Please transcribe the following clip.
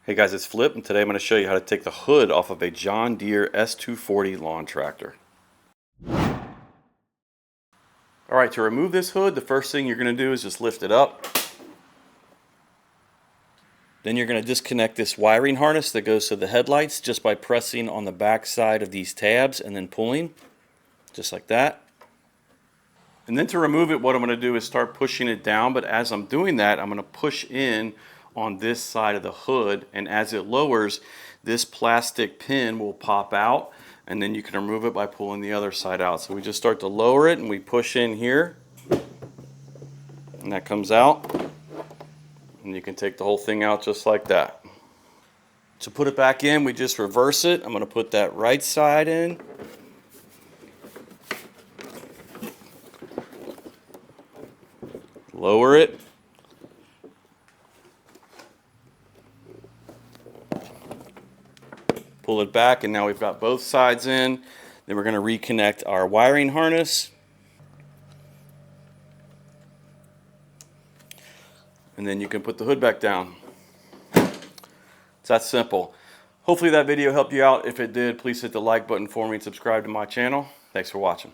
Hey guys, it's Flip, and today I'm going to show you how to take the hood off of a John Deere S240 lawn tractor. Alright, to remove this hood, the first thing you're going to do is just lift it up. Then you're going to disconnect this wiring harness that goes to the headlights just by pressing on the back side of these tabs and then pulling, just like that. And then to remove it, what I'm going to do is start pushing it down, but as I'm doing that, I'm going to push in on this side of the hood, and as it lowers, this plastic pin will pop out, and then you can remove it by pulling the other side out. So we just start to lower it and we push in here, and that comes out, and you can take the whole thing out just like that. To put it back in, we just reverse it. I'm going to put that right side in. Lower it. Pull it back, and now we've got both sides in. Then we're going to reconnect our wiring harness. And then you can put the hood back down. It's that simple. Hopefully that video helped you out. If it did, please hit the like button for me and subscribe to my channel. Thanks for watching.